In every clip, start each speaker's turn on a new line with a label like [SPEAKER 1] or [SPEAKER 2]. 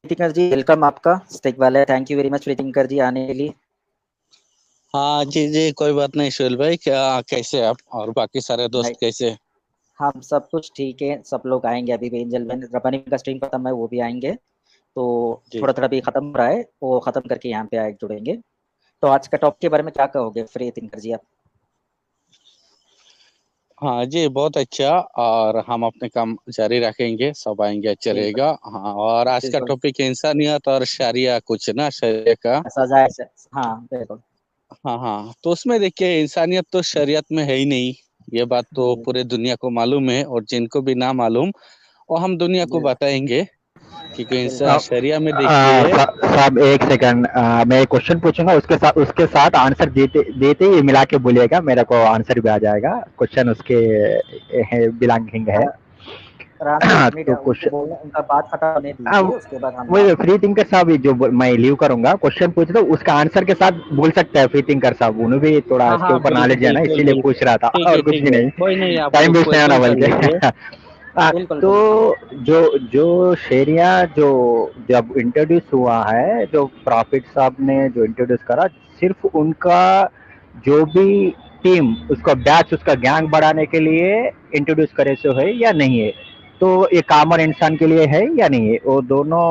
[SPEAKER 1] Tinker ji welcome आपका स्टेक वाले। Thank you very much Tinker ji आने के लिए।
[SPEAKER 2] हाँ जी जी, कोई बात नहीं सुहेल भाई। क्या कैसे आप और बाकी सारे
[SPEAKER 1] भाई
[SPEAKER 2] दोस्त कैसे?
[SPEAKER 1] हम सब कुछ ठीक है, सब लोग आएंगे अभी भी। एंजल रबानी का स्ट्रीम खत्म है, वो भी आएंगे। तो
[SPEAKER 2] जी
[SPEAKER 1] थोड़ा थोड़ा भी खत्म हो रहा है, वो खत्म करके यहाँ पे आए जुड़ेंगे। तो आज का टॉपिक के बारे में क्या कहोगे फ्री टिंकर जी आप?
[SPEAKER 2] हाँ जी, बहुत अच्छा। और हम अपने काम जारी रखेंगे, सब आएंगे, अच्छा
[SPEAKER 1] बिल्कुल
[SPEAKER 2] रहेगा। हाँ, और आज का
[SPEAKER 1] बिल्कुल।
[SPEAKER 2] टॉपिक है इंसानियत और शरिया, कुछ ना शरिया का।
[SPEAKER 1] सजाए हाँ बिल्कुल।
[SPEAKER 2] हाँ हाँ, तो उसमें देखिए, इंसानियत तो शरीयत में है ही नहीं। ये बात तो
[SPEAKER 1] जी
[SPEAKER 2] पूरे दुनिया को मालूम है, और जिनको भी ना मालूम वो हम दुनिया को
[SPEAKER 1] जी
[SPEAKER 2] बताएंगे। क्योंकि इंसान
[SPEAKER 1] बिल्कुल।
[SPEAKER 2] शरिया में देखिए।
[SPEAKER 3] साहब एक सेकंड, मैं क्वेश्चन पूछूंगा, उसके साथ आंसर देते देते ही मिला के बोलिएगा, मेरे को आंसर भी आ जाएगा। क्वेश्चन उसके बिलोंगिंग है।
[SPEAKER 1] आराम से एक मिनट
[SPEAKER 3] तो
[SPEAKER 1] उनको
[SPEAKER 3] क्वेश्चन
[SPEAKER 1] बोलने, उनका बात खत्म होने दीजिए, उसके बाद हम
[SPEAKER 3] वही
[SPEAKER 1] बात
[SPEAKER 3] फ्री
[SPEAKER 1] करेंगे।
[SPEAKER 3] थिंकर साहब, मैं लीव करूंगा, क्वेश्चन पूछ दो, उसका आंसर के साथ बोल सकते हैं फ्री थिंकर साहब। उन्हें भी थोड़ा
[SPEAKER 2] हाँ
[SPEAKER 3] इसके
[SPEAKER 2] हाँ,
[SPEAKER 3] ऊपर
[SPEAKER 2] बिल्कुल
[SPEAKER 3] नॉलेज है ना,
[SPEAKER 2] बिल्कुल
[SPEAKER 3] इसीलिए
[SPEAKER 2] बिल्कुल।
[SPEAKER 3] पूछ रहा था, और कुछ
[SPEAKER 2] ठीक
[SPEAKER 3] भी
[SPEAKER 2] है,
[SPEAKER 3] नहीं।
[SPEAKER 2] कोई नहीं, आप
[SPEAKER 3] टाइम वेस्ट नहीं होना
[SPEAKER 2] क्वेश्चन कर
[SPEAKER 3] बल्कि।
[SPEAKER 2] लीजिए।
[SPEAKER 1] बिल्कुल
[SPEAKER 3] तो
[SPEAKER 1] बिल्कुल।
[SPEAKER 3] जो जो शेरिया जो जब इंट्रोड्यूस हुआ है, जो प्रॉफिट साहब ने जो इंट्रोड्यूस करा, सिर्फ उनका जो भी टीम, उसका बैच, उसका गैंग बढ़ाने के लिए इंट्रोड्यूस करे सो है या नहीं है? तो ये कॉमन इंसान के लिए है या नहीं है? वो दोनों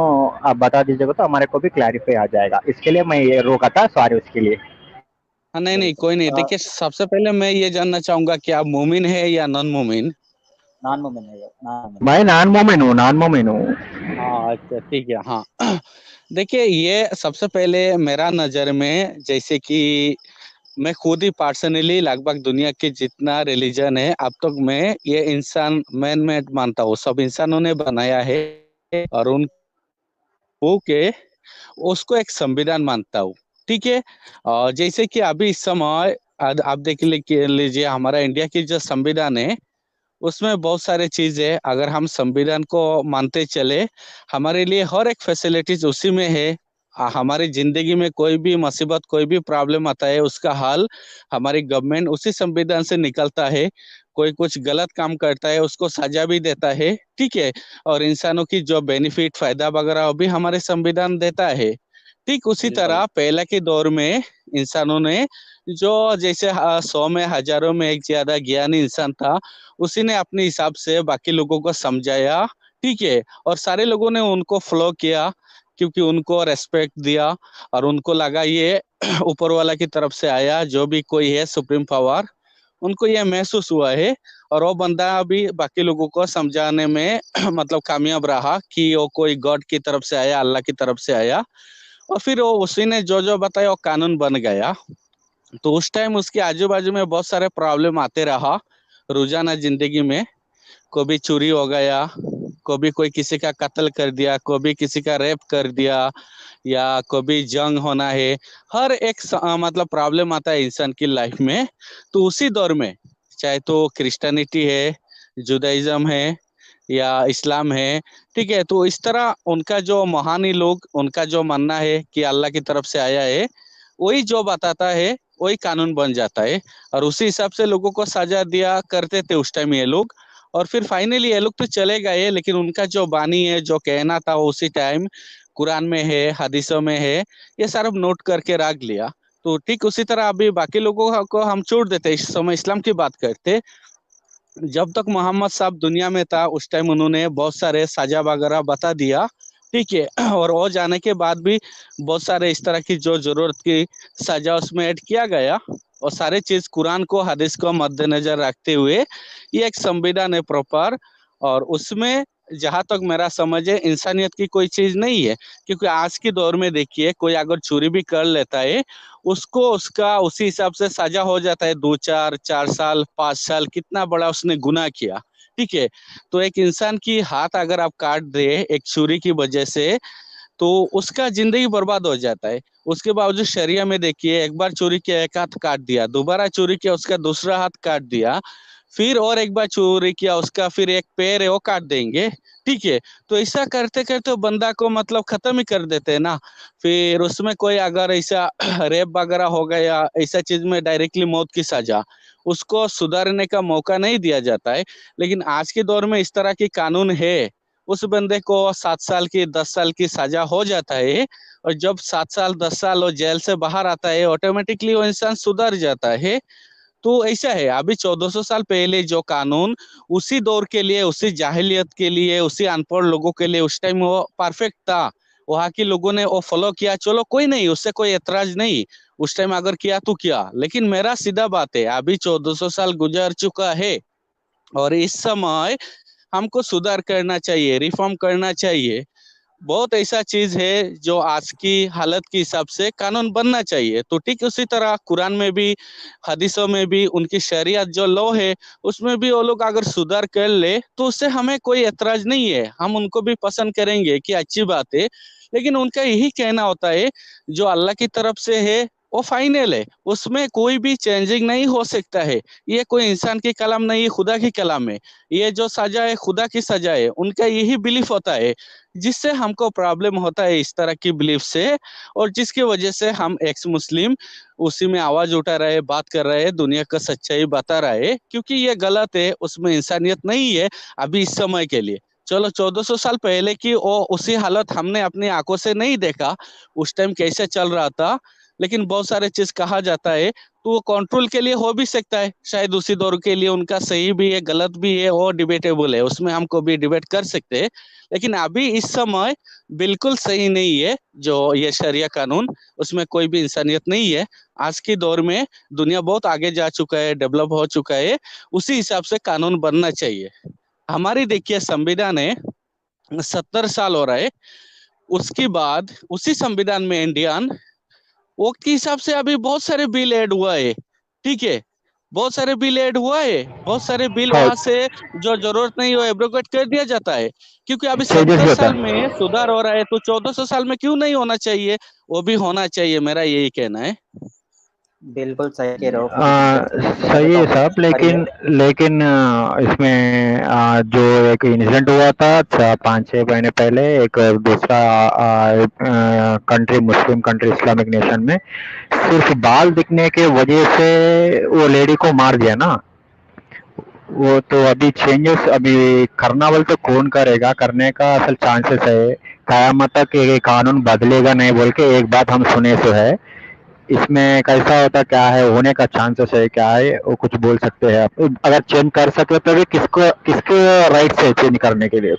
[SPEAKER 3] आप बता दीजिएगा तो हमारे को भी क्लैरिफाई आ जाएगा। इसके लिए मैं ये रोका था, सॉरी उसके लिए।
[SPEAKER 2] हाँ, नहीं नहीं,
[SPEAKER 1] बिल्कुल
[SPEAKER 2] कोई नहीं। देखिए, सबसे पहले मैं ये जानना चाहूंगा कि आप मोमिन है या नॉन मोमिन?
[SPEAKER 1] नॉन वुमेन है ये, नॉन वुमेन है।
[SPEAKER 3] मैं नॉन मोमिन हूँ, नॉन मोमिन हूँ।
[SPEAKER 2] हाँ, अच्छा, ठीक है। हाँ देखिए, ये सबसे पहले मेरा नज़र में, जैसे कि मैं खुद ही पर्सनली लगभग दुनिया के जितना रिलीजन है अब तक, मैं ये इंसान मैन मेड मानता हूँ, सब इंसानों ने बनाया है। और उनको के उसको एक संविधान मानता हूँ। ठीक है। और जैसे कि अभी इस समय आप देख लीजिए, हमारा इंडिया की जो संविधान है, उसमें बहुत सारे चीज है। अगर हम संविधान को मानते चले, हमारे लिए हर एक फैसिलिटीज उसी में है। हमारी जिंदगी में कोई भी मुसीबत, कोई भी प्रॉब्लम आता है, उसका हल हमारी गवर्नमेंट उसी संविधान से निकलता है। कोई कुछ गलत काम करता है, उसको सजा भी देता है। ठीक है। और इंसानों की जो बेनिफिट, फायदा वगैरह, वो भी हमारे संविधान देता है। ठीक उसी
[SPEAKER 1] बिल्कुल
[SPEAKER 2] तरह पहले के दौर में इंसानों ने, जो जैसे 100 में, हजारों में एक ज्यादा ज्ञानी इंसान था, उसी ने अपने हिसाब से बाकी लोगों को समझाया। ठीक है। और सारे लोगों ने उनको फॉलो किया, क्योंकि उनको रेस्पेक्ट दिया। और उनको लगा ये ऊपर वाला की तरफ से आया, जो भी कोई है सुप्रीम पावर, उनको ये महसूस हुआ है। और वो बंदा अभी बाकी लोगों को समझाने में मतलब कामयाब रहा कि वो कोई गॉड की तरफ से आया, अल्लाह की तरफ से आया। और फिर वो उसी ने जो जो बताया वो कानून बन गया। तो उस टाइम उसके आजू बाजू में बहुत सारे प्रॉब्लम आते रहा रोजाना जिंदगी में। कभी चोरी हो गया, कभी कोई किसी का कत्ल कर दिया, कभी किसी का रेप कर दिया, या कभी जंग होना है। हर एक मतलब प्रॉब्लम आता है इंसान की लाइफ में। तो उसी दौर में, चाहे तो क्रिश्चियनिटी है, जुदाइज्म है, या इस्लाम है। ठीक है। तो इस तरह उनका जो महानी लोग, उनका जो मानना है कि अल्लाह की तरफ से आया है, वही जो बताता है वही कानून बन जाता है। और उसी हिसाब से लोगों को सजा दिया करते थे उस टाइम ये लोग। और फिर फाइनली ये लोग तो चले गए, लेकिन उनका जो बानी है, जो कहना था, वो उसी टाइम कुरान में है, हदीसों में है। ये सारा नोट करके रख लिया। तो ठीक उसी तरह अभी बाकी लोगों को हम छोड़ देते। इस समय इस्लाम की बात करते, जब तक मोहम्मद साहब दुनिया में था, उस टाइम उन्होंने बहुत सारे सजा वगैरह बता दिया। ठीक है। और वो जाने के बाद भी बहुत सारे इस तरह की जो जरूरत की सजा उसमें ऐड किया गया। और सारे चीज कुरान को, हदीस को मद्देनजर रखते हुए ये एक संविधान है प्रॉपर। और उसमें जहां तक मेरा समझ है, इंसानियत की कोई चीज नहीं है। क्योंकि आज के दौर में देखिए, कोई अगर चोरी भी कर लेता है, उसको उसका उसी हिसाब से सजा हो जाता है, 2 4 4 साल 5 साल, कितना बड़ा उसने गुनाह किया। ठीक है। तो एक इंसान की हाथ अगर आप काट दे एक चोरी की वजह से, तो उसका जिंदगी बर्बाद हो जाता है। उसके बावजूद शरिया में देखिए, एक बार चोरी किया, एक हाथ काट दिया, दोबारा चोरी किया, उसका दूसरा हाथ काट दिया, फिर और एक बार चोरी किया, उसका फिर एक पैर है वो काट देंगे। ठीक है। तो ऐसा करते करते बंदा को मतलब खत्म ही कर देते हैं ना। फिर उसमें कोई अगर ऐसा रेप वगैरह हो गया, ऐसा चीज में डायरेक्टली मौत की सजा, उसको सुधारने का मौका नहीं दिया जाता है। लेकिन आज के दौर में इस तरह की कानून है, उस बंदे को 7 साल की 10 साल की सजा हो जाता है, और जब 7 साल 10 साल वो जेल से बाहर आता है, ऑटोमेटिकली वो इंसान सुधर जाता है। तो ऐसा है, अभी 1400 साल पहले जो कानून उसी दौर के लिए, उसी जाहिलियत के लिए, उसी अनपढ़ लोगों के लिए उस टाइम वो परफेक्ट था। वहां के लोगों ने वो फॉलो किया, चलो कोई नहीं, उससे कोई एतराज नहीं। उस टाइम अगर किया तो किया, लेकिन मेरा सीधा बात है, अभी 1400 साल गुजर चुका है, और इस समय हमको सुधार करना चाहिए, रिफॉर्म करना चाहिए। बहुत ऐसा चीज है जो आज की हालत के हिसाब से कानून बनना चाहिए। तो ठीक उसी तरह कुरान में भी, हदीसों में भी उनकी शरीयत जो लॉ है, उसमें भी वो लोग अगर सुधार कर ले तो उससे हमें कोई एतराज नहीं है, हम उनको भी पसंद करेंगे कि अच्छी बात है। लेकिन उनका यही कहना होता है, जो अल्लाह की तरफ से है वो फाइनल है, उसमें कोई भी चेंजिंग नहीं हो सकता है। ये कोई इंसान की कलाम नहीं है, खुदा की कलाम है। ये जो सजा है खुदा की सजा है, उनका यही बिलीफ होता है, जिससे हमको प्रॉब्लम होता है इस तरह की बिलीफ से, और जिसकी वजह से हम एक्स मुस्लिम उसी में आवाज उठा रहे, बात कर रहे हैं, दुनिया का सच्चाई बता रहे हैं, क्योंकि ये गलत है, उसमें इंसानियत नहीं है अभी इस समय के लिए। चलो 1400 साल पहले की वो उसी हालत हमने अपनी आंखों से नहीं देखा, उस टाइम कैसे चल रहा था, लेकिन बहुत सारे चीज कहा जाता है, तो वो कंट्रोल के लिए हो भी सकता है, शायद उसी दौर के लिए उनका सही भी है गलत भी है, वो डिबेटेबल है, उसमें हमको भी डिबेट कर सकते हैं। लेकिन अभी इस समय बिल्कुल सही नहीं है जो ये शरिया कानून, उसमें कोई भी इंसानियत नहीं है। आज के दौर में दुनिया बहुत आगे जा चुका है, डेवलप हो चुका है, उसी हिसाब से कानून बनना चाहिए। हमारी देखिए संविधान है, 70 साल हो रहा है, उसके बाद उसी संविधान में इंडियन वक्त के हिसाब से अभी बहुत सारे बिल ऐड हुआ है, ठीक है, बहुत सारे बिल ऐड हुआ है, बहुत सारे बिल
[SPEAKER 3] हाँ,
[SPEAKER 2] वहां से जो जरूरत नहीं हो एब्रोगेट कर दिया जाता है, क्योंकि अभी
[SPEAKER 3] चेंजेस भी
[SPEAKER 2] 70
[SPEAKER 3] होता
[SPEAKER 2] साल
[SPEAKER 3] है।
[SPEAKER 2] में सुधार हो रहा है, तो 1400 साल में क्यों नहीं होना चाहिए, वो भी होना चाहिए, मेरा यही कहना है।
[SPEAKER 1] बिल्कुल सही कह रहे हो फकीर साहब,
[SPEAKER 3] सही
[SPEAKER 1] मेरे
[SPEAKER 3] है
[SPEAKER 1] टॉपिक
[SPEAKER 3] साहब,
[SPEAKER 1] से परे है।
[SPEAKER 3] लेकिन इसमें जो एक इंसिडेंट हुआ था 5-6 महीने पहले, एक दूसरा country, Muslim country, Islamic nation में सिर्फ बाल दिखने के वजह से वो लेडी को मार दिया ना। वो तो अभी चेंजेस अभी करना बोल तो कौन करेगा, करने का असल चांसेस है कयामत तक ये कानून बदलेगा नहीं बोल के एक बात हम सुने तो है। इसमें कैसा होता क्या है, होने का चांसेस है क्या है, वो कुछ बोल सकते हैं आप? अगर चेंज कर सके तो भी किसको, किसके राइट है चेंज करने के लिए?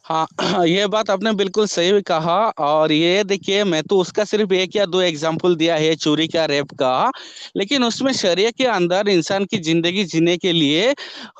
[SPEAKER 2] हाँ ये बात आपने बिल्कुल सही कहा। और ये देखिए, मैं तो उसका सिर्फ एक या दो एग्जाम्पल दिया है, चोरी का, रेप का, लेकिन उसमें शरिया के अंदर इंसान की जिंदगी जीने के लिए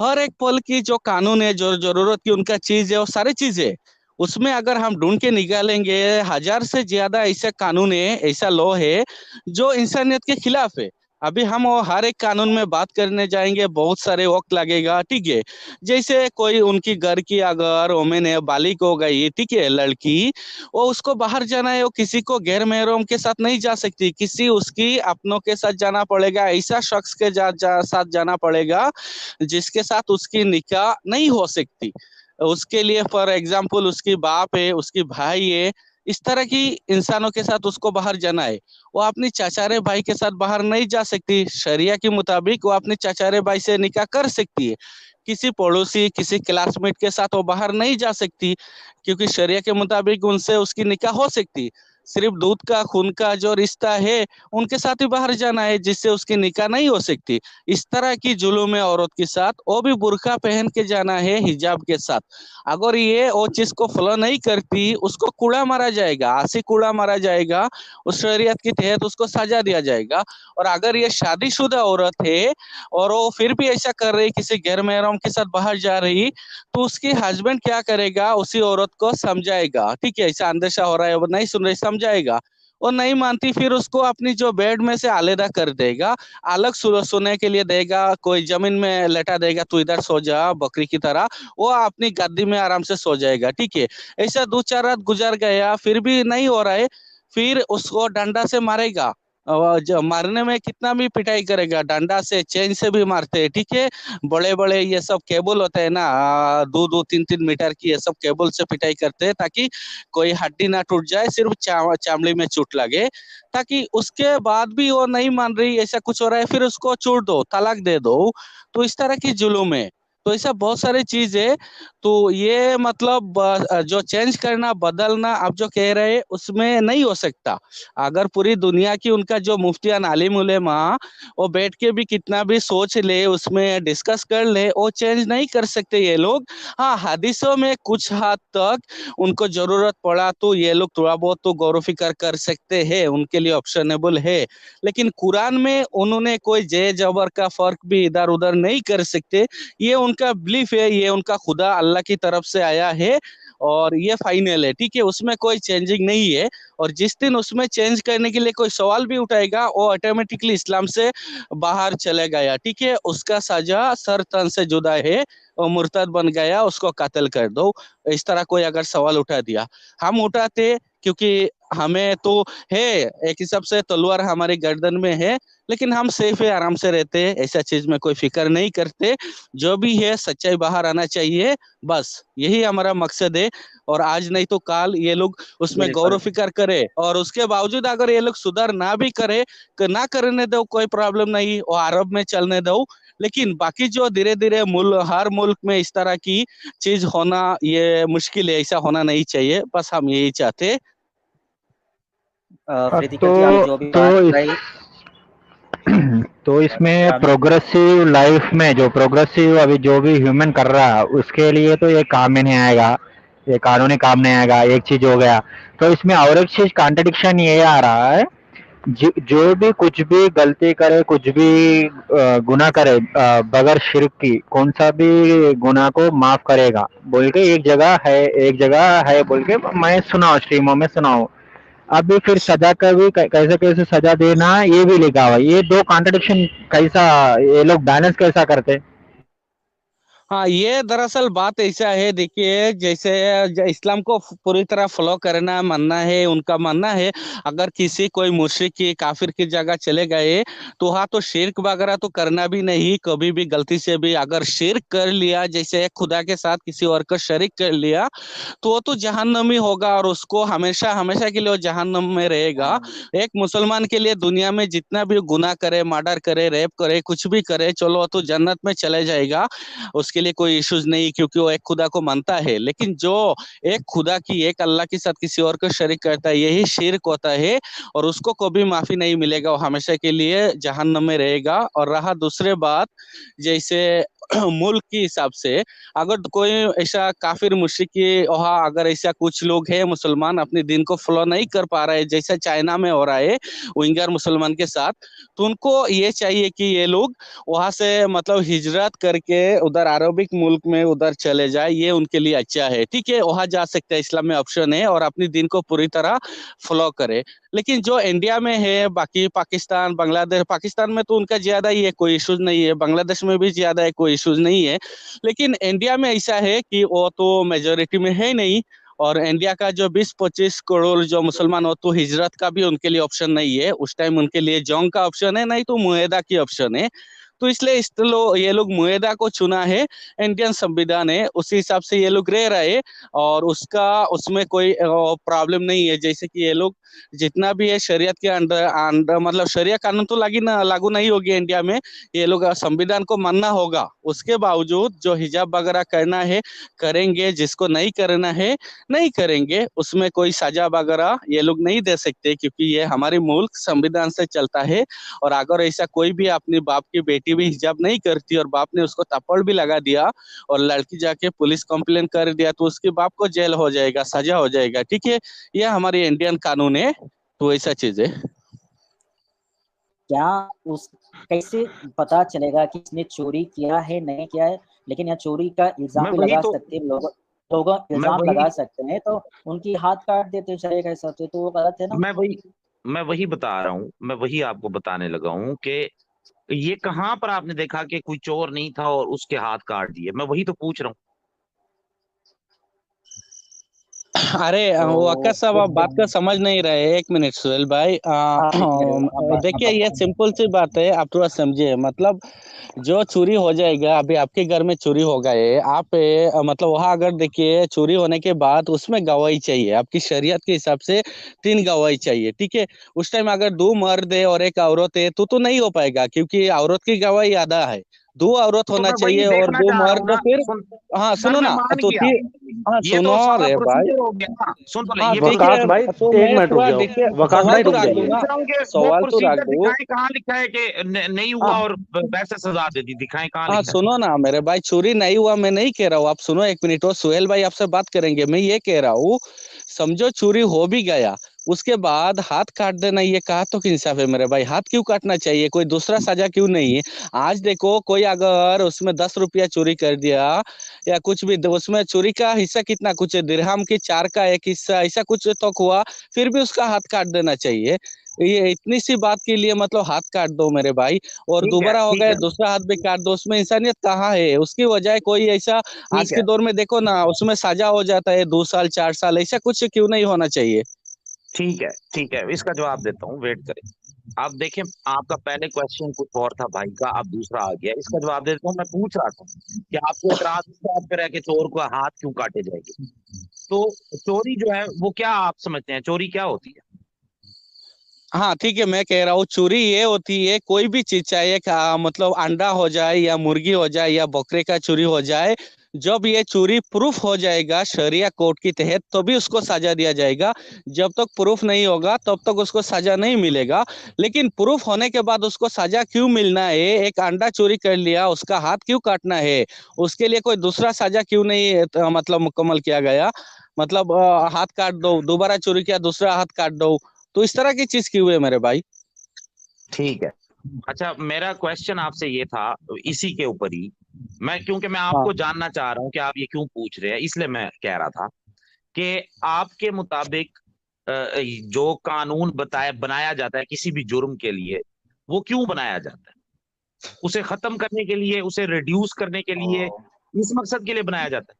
[SPEAKER 2] हर एक पल की जो कानून है, जो जरूरत की उनका चीज है, वो सारी चीजें उसमें अगर हम ढूंढ के निकालेंगे, 1000 से ज्यादा ऐसा कानून है, ऐसा लॉ है जो इंसानियत के खिलाफ है। अभी हम वो हर एक कानून में बात करने जाएंगे, बहुत सारे वक्त लगेगा, ठीक है। जैसे कोई उनकी घर की अगर वोमेन है, बालिक हो गई, ठीक है, लड़की, वो उसको बाहर जाना है, वो किसी को गैर महरम के साथ नहीं जा सकती, किसी उसकी अपनों के साथ जाना पड़ेगा, ऐसा शख्स के साथ जाना पड़ेगा जिसके साथ उसकी निकाह नहीं हो सकती। उसके लिए फॉर एग्जाम्पल उसकी बाप है, उसकी भाई है, इस तरह की इंसानों के साथ उसको बाहर जाना है। वो अपनी चाचारे भाई के साथ बाहर नहीं जा सकती, शरिया के मुताबिक वो अपने चाचारे भाई से निकाह कर सकती है। किसी पड़ोसी, किसी क्लासमेट के साथ वो बाहर नहीं जा सकती, क्योंकि शरिया के मुताबिक उनसे उसकी निकाह हो सकती। सिर्फ दूध का खून का जो रिश्ता है उनके साथ ही बाहर जाना है, जिससे उसकी निकाह नहीं हो सकती। इस तरह की जुल्म है औरत के साथ, वो भी बुर्का पहन के जाना है हिजाब के साथ। अगर ये वो चीज को फॉलो नहीं करती, उसको कूड़ा मारा जाएगा, आसी कूड़ा मारा जाएगा, उस शरीयत के तहत उसको सजा दिया जाएगा। और अगर ये शादीशुदा औरत है और वो फिर भी ऐसा कर रही, किसी गैर महरम के साथ बाहर जा रही, तो उसकी हस्बैंड क्या करेगा, उसी औरत को समझाएगा, ठीक है, ऐसा अंदेशा हो रहा है, वो नहीं सुन रही, समझाएगा। वो नहीं मानती, फिर उसको अपनी जो बेड में से अलग कर देगा, अलग सोने के लिए देगा, कोई जमीन में लेटा देगा, तू इधर सो जा बकरी की तरह, वो अपनी गद्दी में आराम से सो जाएगा, ठीक है। ऐसा 2-4 रात गुजर गया, फिर भी नहीं हो रहा है, फिर उसको डंडा से मारेगा। जो मारने में कितना भी पिटाई करेगा, डंडा से, चेन से भी मारते हैं, ठीक है। बड़े बड़े ये सब केबल होते हैं ना, 2-2, 3-3 मीटर की, ये सब केबल से पिटाई करते हैं, ताकि कोई हड्डी ना टूट जाए, सिर्फ चामड़ी में चोट लगे। ताकि उसके बाद भी वो नहीं मान रही, ऐसा कुछ हो रहा है, फिर उसको छोड़ दो, तलाक दे दो। तो इस तरह की जुल्म है। तो ऐसा बहुत सारी चीज है। तो ये मतलब जो चेंज करना बदलना आप जो कह रहे हैं उसमें नहीं हो सकता। अगर पूरी दुनिया की उनका जो मुफ्तियान आलिम उलेमा वो बैठ के भी कितना भी सोच ले उसमें डिस्कस कर ले, वो चेंज नहीं कर सकते ये लोग। हाँ, हदीसों में कुछ हद तक उनको जरूरत पड़ा तो ये लोग थोड़ा बहुत तो गौर फिक्र कर सकते हैं, उनके लिए ऑप्शनेबल है। लेकिन कुरान में उन्होंने कोई जय जबर का फर्क भी इधर उधर नहीं कर सकते। ये उनका बिलीफ है, ये उनका खुदा अल्लाह की तरफ से आया है और ये फाइनल है, ठीक है, उसमें कोई चेंजिंग नहीं है। और जिस दिन उसमें चेंज करने के लिए कोई सवाल भी उठाएगा वो ऑटोमेटिकली इस्लाम से बाहर चले गया, ठीक है, उसका सजा सर तन से जुदा है, वो मुर्तद बन गया, उसको कत्ल कर दो। इस तरह कोई अगर सवाल उठा दिया, हम उठाते, क्योंकि हमें तो है एक हिसाब से तलवार हमारी गर्दन में है, लेकिन हम सेफ है, आराम से रहते हैं, ऐसा चीज में कोई फिक्र नहीं करते। जो भी है सच्चाई बाहर आना चाहिए, बस यही हमारा मकसद है। और आज नहीं तो काल ये लोग उसमें गौर
[SPEAKER 1] बिल्कुल।
[SPEAKER 2] फिक्र करे, और उसके बावजूद अगर ये लोग सुधार ना भी करे, ना करने दो, कोई प्रॉब्लम नहीं, वो अरब में चलने दो। लेकिन बाकी जो धीरे धीरे हर मुल्क में इस तरह की चीज होना ये मुश्किल है, ऐसा होना नहीं चाहिए, बस हम यही चाहते हैं।
[SPEAKER 1] प्रीतिका जी अभी जो भी
[SPEAKER 3] तो
[SPEAKER 1] बात
[SPEAKER 3] इस
[SPEAKER 1] रही,
[SPEAKER 3] तो इसमें
[SPEAKER 1] अभी
[SPEAKER 3] प्रोग्रेसिव लाइफ में जो प्रोग्रेसिव अभी जो भी ह्यूमन कर रहा है उसके लिए तो ये काम में नहीं आएगा, ये कानूनी काम नहीं आएगा, एक चीज हो गया। तो इसमें और एक चीज कॉन्ट्रडिक्शन ये आ रहा है, जो भी कुछ भी गलती करे, कुछ भी गुनाह करे बगैर शिर्क की, कौन सा भी गुनाह को माफ करेगा बोल के एक जगह है बोल के मैं सुना, स्ट्रीमों में सुना हूँ। अभी फिर सजा का भी कैसे कैसे सजा देना ये भी लिखा हुआ है। ये दो कॉन्ट्रडिक्शन कैसा, ये लोग बैलेंस कैसा करते?
[SPEAKER 2] हाँ, ये दरअसल बात ऐसा है, देखिए, जैसे इस्लाम को पूरी तरह फॉलो करना मानना है, उनका मानना है। अगर किसी कोई मुशरिक की काफिर की जगह चले गए तो हाँ, तो शिर्क वगैरह तो करना भी नहीं, कभी भी गलती से भी अगर शिर्क कर लिया, जैसे खुदा के साथ किसी और का शरीक कर लिया, तो वो तो जहन्नमी होगा और उसको हमेशा हमेशा के लिए वो जहन्नम में रहेगा। एक मुसलमान के लिए दुनिया में जितना भी गुनाह करे, मर्डर करे, रेप करे, कुछ भी करे, चलो वो तो जन्नत में चले जाएगा, उसके लिए कोई इश्यूज नहीं, क्योंकि वो एक खुदा को मानता है। लेकिन जो एक खुदा की, एक अल्लाह के साथ किसी और को शरीक करता है, यही शिर्क होता है, और उसको कभी माफी नहीं मिलेगा, वो हमेशा के लिए जहन्नम में रहेगा। और रहा दूसरे बात, जैसे मुल्क के हिसाब से, अगर कोई ऐसा काफिर मुशरिक वहाँ, अगर ऐसा कुछ लोग हैं मुसलमान अपने दिन को फॉलो नहीं कर पा रहे, जैसा चाइना में हो रहा है उइंगर मुसलमान के साथ, तो उनको ये चाहिए कि ये लोग वहां से मतलब हिजरत करके उधर अरबिक मुल्क में उधर चले जाए, ये उनके लिए अच्छा है, ठीक है, वहां जा सकते हैं, इस्लाम में ऑप्शन है, और अपने दिन को पूरी तरह फॉलो करे। लेकिन जो इंडिया में है, बाकी पाकिस्तान, बांग्लादेश, पाकिस्तान में तो उनका ज्यादा ही है, कोई इश्यूज नहीं है, बांग्लादेश में भी ज्यादा है, कोई इश्यूज नहीं है। लेकिन इंडिया में ऐसा है कि वो तो मेजोरिटी में है नहीं, और इंडिया का जो 20-25 करोड़ जो मुसलमान हो, तो हिजरत का भी उनके लिए ऑप्शन नहीं है, उस टाइम उनके लिए जंग का ऑप्शन है, नहीं तो मुआहदा की ऑप्शन है। तो इसलिए ये लोग मुआहदा को चुना है, इंडियन संविधान है उसी हिसाब से ये लोग रह रहे, और उसमें कोई प्रॉब्लम नहीं है। जैसे कि ये लोग जितना भी है शरीयत के अंडर मतलब शरिया कानून तो लागू नहीं होगी इंडिया में, ये लोग संविधान को मानना होगा, उसके बावजूद जो हिजाब वगैरह करना है करेंगे, जिसको नहीं करना है नहीं करेंगे, उसमें कोई सजा वगैरह ये लोग नहीं दे सकते, क्योंकि ये हमारे मुल्क संविधान से चलता है। और अगर ऐसा कोई भी अपने बाप की बेटी भी हिजाब नहीं करती और बाप ने उसको थप्पड़ भी लगा दिया और लड़की जाके पुलिस कंप्लेन कर दिया, तो उसके बाप को जेल हो जाएगा, सजा हो जाएगा, ठीक है, यह हमारी इंडियन कानून है। तो ऐसा चीज है।
[SPEAKER 1] क्या उस कैसे पता चलेगा कि इसने चोरी किया है नहीं किया है? लेकिन यहाँ चोरी का इल्जाम भी लगा सकते हैं, लोग इल्जाम लगा सकते हैं, तो उनकी हाथ काट देते शरीर के हिसाब से, तो वो गलत है ना।
[SPEAKER 4] मैं वही बता रहा हूँ, मैं वही आपको बताने लगा हूँ कि ये कहाँ पर आपने देखा कि कोई चोर नहीं था और उसके हाथ काट दिए? मैं वही तो पूछ रहा हूँ।
[SPEAKER 2] अरे वो आकाश साहब, आप बात का समझ नहीं रहे, एक मिनट सुहेल भाई, देखिए ये सिंपल सी बात है, आप थोड़ा समझिए। मतलब जो चोरी हो जाएगा, अभी आपके घर में चोरी हो गए, आप मतलब वहां अगर देखिए चोरी होने के बाद उसमें गवाही चाहिए, आपकी शरीयत के हिसाब से 3 गवाही चाहिए, ठीक है। उस टाइम अगर 2 मर्द है और 1 औरत है तो नहीं हो पाएगा, क्योंकि औरत की गवाही आधा है, दो औरत होना चाहिए और दो मर्द, फिर हाँ सुनो ना तो हाँ सुनो रे भाई, हाँ ठीक है
[SPEAKER 5] भाई
[SPEAKER 2] तो
[SPEAKER 5] एक
[SPEAKER 2] मैं
[SPEAKER 5] मिनट रुक
[SPEAKER 2] थोड़ा
[SPEAKER 5] जाओ,
[SPEAKER 2] देखिए
[SPEAKER 5] वकास
[SPEAKER 2] सवाल
[SPEAKER 5] भाई
[SPEAKER 2] तो
[SPEAKER 5] रुक
[SPEAKER 2] रख
[SPEAKER 5] जाइए।
[SPEAKER 2] दूंगा, सवाल तो रख दो।
[SPEAKER 4] कहाँ लिखा है कि नहीं हुआ
[SPEAKER 2] हाँ,
[SPEAKER 4] और वैसे सजा दे दी, दिखाएं कहाँ
[SPEAKER 2] हाँ
[SPEAKER 4] लिखा है?
[SPEAKER 2] सुनो ना मेरे भाई, चोरी नहीं हुआ मैं नहीं कह रहा हूँ, आप सुनो एक मिनट, वो सुहेल भाई आपसे बात करेंगे। मैं ये कह रहा हूँ समझो चोरी हो भी गया, उसके बाद हाथ काट देना, ये कहा तो कि इंसाफ है मेरे भाई? हाथ क्यों काटना चाहिए? कोई दूसरा सजा क्यों नहीं है? आज देखो कोई अगर उसमें 10 रुपया चोरी कर दिया या कुछ भी, उसमें चोरी का हिस्सा कितना, कुछ दिरहम की 4 का 1 हिस्सा ऐसा कुछ तो हुआ, फिर भी उसका हाथ काट देना चाहिए? ये इतनी सी बात के लिए मतलब हाथ काट दो मेरे भाई, और दोबारा हो गए दूसरा हाथ भी काट दो, उसमें इंसानियत कहाँ है? उसकी वजह कोई ऐसा आज के दौर में देखो ना, उसमें सजा हो जाता है 2 साल 4 साल, ऐसा कुछ क्यों नहीं होना चाहिए?
[SPEAKER 4] ठीक है, इसका जवाब देता हूँ, वेट करें। आप देखें, आपका पहले क्वेश्चन कुछ और था भाई का, अब दूसरा आ गया। इसका जवाब देता हूँ। मैं पूछ रहा था कि आपको इतराज इस बात पर है कि चोर को हाथ क्यों काटे जाएंगे? तो चोरी जो है वो क्या आप समझते हैं, चोरी क्या होती है?
[SPEAKER 2] हाँ ठीक है, मैं कह रहा हूँ चोरी ये होती है कोई भी चीज, चाहे मतलब अंडा हो जाए या मुर्गी हो जाए या बकरे का चोरी हो जाए, जब ये चोरी प्रूफ हो जाएगा शरिया कोर्ट के तहत तो भी उसको सजा दिया जाएगा। जब तक प्रूफ नहीं होगा तब तक उसको सजा नहीं मिलेगा। लेकिन प्रूफ होने के बाद उसको सजा क्यों मिलना है? एक अंडा चोरी कर लिया, उसका हाथ क्यों काटना है? उसके लिए कोई दूसरा सजा क्यों नहीं मतलब मुकम्मल किया गया? मतलब हाथ काट दो, दोबारा चोरी किया दूसरा हाथ काट दो, तो इस तरह की चीज क्यों है मेरे भाई?
[SPEAKER 4] ठीक है, अच्छा मेरा क्वेश्चन आपसे ये था इसी के ऊपर ही, क्योंकि मैं
[SPEAKER 2] हाँ
[SPEAKER 4] आपको जानना चाह रहा हूँ कि आप ये क्यों पूछ रहे हैं, इसलिए मैं कह रहा था कि आपके मुताबिक जो कानून बनाया जाता है किसी भी जुर्म के लिए, वो क्यों बनाया जाता है? उसे खत्म करने के लिए, उसे रिड्यूस करने के लिए, इस मकसद के लिए बनाया जाता है?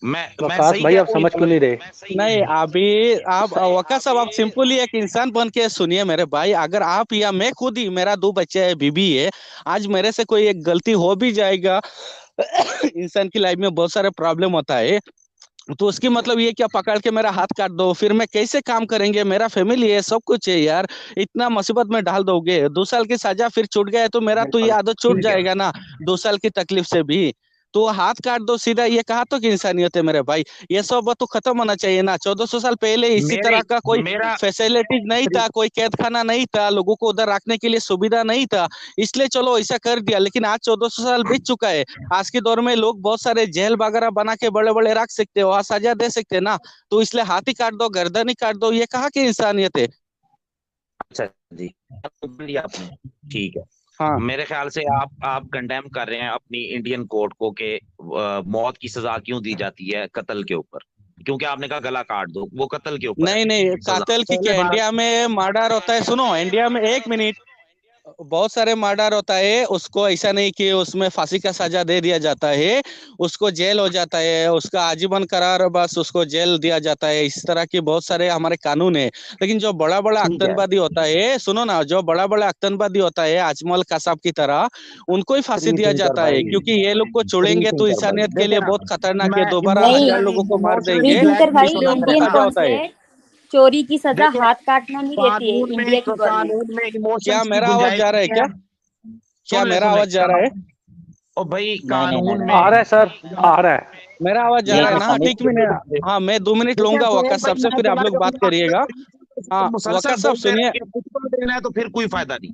[SPEAKER 4] मैं
[SPEAKER 5] वकास
[SPEAKER 4] सही
[SPEAKER 5] भाई
[SPEAKER 4] कह
[SPEAKER 5] आप
[SPEAKER 4] रहा हूँ
[SPEAKER 5] समझ
[SPEAKER 4] या
[SPEAKER 5] क्यों
[SPEAKER 4] गलत?
[SPEAKER 5] नहीं रहे?
[SPEAKER 2] नहीं, अभी आप वका साहब आप सिंपली एक इंसान बन के सुनिए मेरे भाई, अगर आप या मैं खुद ही, मेरा 2 बच्चे है, बीबी है, आज मेरे से कोई एक गलती हो भी जाएगा इंसान की लाइफ में बहुत सारे प्रॉब्लम होता है, तो उसकी मतलब ये क्या पकड़ के मेरा हाथ काट दो? फिर मैं कैसे काम करेंगे? मेरा फैमिली है, सब कुछ है यार, इतना मुसीबत में डाल दोगे? 2 साल की सजा फिर छूट गया तो मेरा तो ये आदत छूट
[SPEAKER 4] ठीक है,
[SPEAKER 2] जाएगा ना 2 साल की तकलीफ से भी। तो हाथ काट दो सीधा, ये कहा तो कि इंसानियत है मेरे भाई? ये सब तो खत्म होना चाहिए ना। 1400 साल पहले इसी
[SPEAKER 4] मेरी
[SPEAKER 2] तरह का कोई
[SPEAKER 4] मेरा
[SPEAKER 2] फैसिलिटीज नहीं था, कोई कैद खाना नहीं था, लोगों को उधर रखने के लिए सुविधा नहीं था, इसलिए चलो ऐसा कर दिया। लेकिन आज 1400 साल बीत चुका है, आज के दौर में लोग बहुत सारे जेल वगैरह बना के बड़े बड़े रख सकते हो, वहां सजा दे सकते हैं ना, तो इसलिए हाथ ही काट दो, गर्दन ही काट दो, ये कहा कि इंसानियत है?
[SPEAKER 4] अच्छा जी, लिया आपने, ठीक है।
[SPEAKER 2] हाँ
[SPEAKER 4] मेरे ख्याल से आप कंडेम कर रहे हैं अपनी इंडियन कोर्ट को कि मौत की सजा क्यों दी जाती है कत्ल के ऊपर, क्योंकि आपने कहा गला काट दो, वो कत्ल के ऊपर है
[SPEAKER 2] नहीं नहीं,
[SPEAKER 4] सजा।
[SPEAKER 2] कातिल की
[SPEAKER 4] पहले
[SPEAKER 2] क्या,
[SPEAKER 4] बात,
[SPEAKER 2] इंडिया में मर्डर होता है, सुनो इंडिया में, एक मिनट, बहुत सारे मर्डर होता है, उसको ऐसा नहीं कि उसमें फांसी का सजा दे दिया जाता है, उसको जेल हो जाता है, उसका आजीवन करार बस उसको जेल दिया जाता है, इस तरह के बहुत सारे हमारे कानून है। लेकिन जो बड़ा बड़ा
[SPEAKER 4] ठीक है,
[SPEAKER 2] आतंकवादी होता है, सुनो ना, जो बड़ा बड़ा आतंकवादी होता है अजमल कसाब की तरह, उनको ही फांसी दिया
[SPEAKER 4] श्रीशंकर
[SPEAKER 2] जाता है,
[SPEAKER 4] भाई,
[SPEAKER 2] क्योंकि ये लोग को छोड़ेंगे तो
[SPEAKER 4] श्रीशंकर भाई,
[SPEAKER 2] इंसानियत के
[SPEAKER 4] देखे
[SPEAKER 2] लिए
[SPEAKER 4] ना,
[SPEAKER 2] बहुत खतरनाक है,
[SPEAKER 4] मैं
[SPEAKER 2] दोबारा हजार
[SPEAKER 6] नहीं,
[SPEAKER 2] लोगों को मार
[SPEAKER 4] इमोशनली
[SPEAKER 2] देंगे,
[SPEAKER 6] श्रीशंकर भाई,
[SPEAKER 4] ब्लैकमेल
[SPEAKER 2] इसलिए
[SPEAKER 4] नहीं
[SPEAKER 2] उनको
[SPEAKER 6] इंडियन
[SPEAKER 4] करना
[SPEAKER 2] सजा होता
[SPEAKER 4] चाहता।
[SPEAKER 2] है।
[SPEAKER 6] कॉन्सेप्ट चोरी की सजा
[SPEAKER 4] देखिए,
[SPEAKER 6] हाथ काटना नहीं देती है इंडिया की गवर्नमेंट।
[SPEAKER 4] कानून में
[SPEAKER 2] क्या
[SPEAKER 4] इमोशंस की
[SPEAKER 2] मेरा आवाज
[SPEAKER 4] गुंजाइश
[SPEAKER 2] जा रहा है
[SPEAKER 4] नहीं
[SPEAKER 2] क्या?
[SPEAKER 4] है।
[SPEAKER 2] क्या मेरा आवाज जा रहा है?
[SPEAKER 4] और भाई
[SPEAKER 1] नहीं नहीं नहीं
[SPEAKER 4] कानून
[SPEAKER 1] नहीं
[SPEAKER 5] आ
[SPEAKER 4] में,
[SPEAKER 5] रहा है सर, आ रहा है।
[SPEAKER 2] मेरा आवाज जा
[SPEAKER 1] ये
[SPEAKER 2] रहा है
[SPEAKER 1] जो
[SPEAKER 2] ना? हाँ ठीक,
[SPEAKER 1] समिति
[SPEAKER 2] मैंने, हाँ मैं 2 मिनट
[SPEAKER 4] देखिए
[SPEAKER 2] लूंगा
[SPEAKER 4] सुहेल
[SPEAKER 2] वक्का
[SPEAKER 4] भाई,
[SPEAKER 2] साहब से,
[SPEAKER 4] मैं
[SPEAKER 2] फिर आप
[SPEAKER 4] चला
[SPEAKER 2] लोग बात
[SPEAKER 4] जाऊंगा,
[SPEAKER 2] करिएगा। हाँ
[SPEAKER 4] मुसलसल
[SPEAKER 2] वक्का साहब
[SPEAKER 4] बोलते
[SPEAKER 2] सुनिए,
[SPEAKER 4] रहेंगे, कुछ तो देना है तो फिर कोई फायदा नहीं।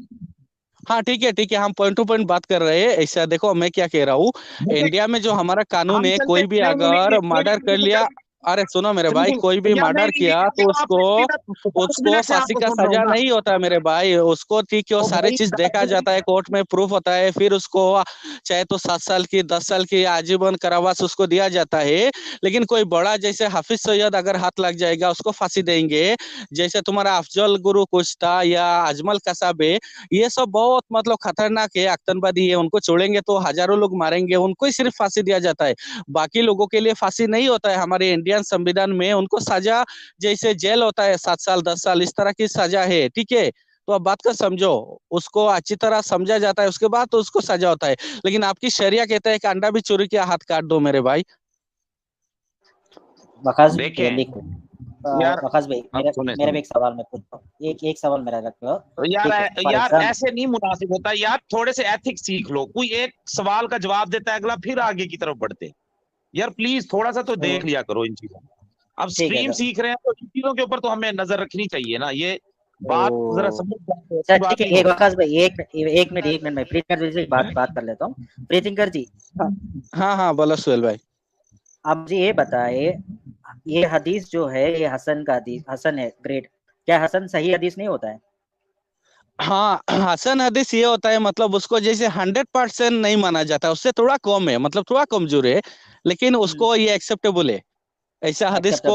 [SPEAKER 2] हाँ ठीक है, हम पॉइंट टू पॉइंट बात कर रहे हैं। ऐसा देखो मैं क्या कह रहा हूँ,
[SPEAKER 4] देखिए,
[SPEAKER 2] इंडिया में जो हमारा कानून
[SPEAKER 4] हम
[SPEAKER 2] है,
[SPEAKER 4] चलते
[SPEAKER 2] कोई भी
[SPEAKER 4] नहीं नहीं नहीं
[SPEAKER 2] अगर
[SPEAKER 4] नहीं
[SPEAKER 2] मर्डर कर लिया, अरे सुनो मेरे भाई, कोई भी
[SPEAKER 4] या नहीं
[SPEAKER 2] मर्डर
[SPEAKER 4] नहीं नहीं,
[SPEAKER 2] किया
[SPEAKER 4] अभी
[SPEAKER 2] तो
[SPEAKER 4] आप
[SPEAKER 2] उसको,
[SPEAKER 4] 5
[SPEAKER 2] उसको
[SPEAKER 4] मिनट से
[SPEAKER 2] फांसी
[SPEAKER 4] आपको
[SPEAKER 2] का
[SPEAKER 4] सुन रहा हूँ
[SPEAKER 2] सजा
[SPEAKER 4] ना।
[SPEAKER 2] नहीं होता मेरे भाई, उसको ठीक है वो
[SPEAKER 4] तो
[SPEAKER 2] सारे
[SPEAKER 4] भाई
[SPEAKER 2] चीज देखा जाता है, कोर्ट में प्रूफ होता है, फिर उसको चाहे तो 7 साल की 10 साल की आजीवन कारावास उसको दिया जाता है। लेकिन कोई बड़ा जैसे हाफिज सैयद अगर हाथ लग जाएगा उसको फांसी देंगे, जैसे तुम्हारा अफजल गुरु कुछ था या अजमल कसाब है, ये सब बहुत मतलब खतरनाक है, आतंकवादी है, उनको छोड़ेंगे तो हजारों लोग मारेंगे, उनको ही सिर्फ फांसी दिया जाता है, बाकी लोगों के लिए फांसी नहीं होता है। हमारे इंडियन संविधान में उनको सजा जैसे जेल होता है 7 साल 10 साल, इस तरह की सजा है, ठीक है? तो आप बात का समझो, उसको अच्छी तरह समझा जाता है, उसके बाद तो उसको सजा होता है। लेकिन आपकी शरिया कहता है कि अंडा भी चोरी किया हाथ काट दो मेरे भाई।
[SPEAKER 1] वकास
[SPEAKER 4] देखें
[SPEAKER 1] देखो,
[SPEAKER 4] यार,
[SPEAKER 1] वकास भाई,
[SPEAKER 4] अब
[SPEAKER 1] मेरा
[SPEAKER 4] सुने
[SPEAKER 1] मेरा
[SPEAKER 4] सुने,
[SPEAKER 1] भी एक सवाल मैं पूछता हूँ। एक सवाल मेरा रख लो।
[SPEAKER 4] यार
[SPEAKER 1] ठीक है,
[SPEAKER 4] यार ऐसे नहीं मुनासिब होता यार, थोड़े से एथिक्स सीख लो। कोई एक सवाल का जवाब देता है, अगला फिर आगे की तरफ बढ़ते हैं। यार प्लीज थोड़ा सा तो देख लिया करो इन चीजों। अब स्ट्रीम सीख रहे हैं तो इन चीजों के ऊपर तो हमें नजर रखनी चाहिए ना। ये बात जरा समझ
[SPEAKER 1] अच्छा ठीक है, एक वकास भाई एक मिनट मैं प्रीतिंकर जी से बात कर लेता हूँ। प्रीतिंकर जी।
[SPEAKER 2] हाँ बोलो सुहेल भाई।
[SPEAKER 1] आप मुझे ये बताए, ये हदीस जो है ये हसन का हदीस, हसन है ग्रेट, क्या हसन सही हदीस नहीं होता है?
[SPEAKER 2] हाँ, हसन हदीस ये होता है मतलब उसको जैसे 100% नहीं माना जाता, उससे थोड़ा कम है, मतलब थोड़ा कमजोर है, लेकिन उसको ये एक्सेप्टेबल है। ऐसा हदीस को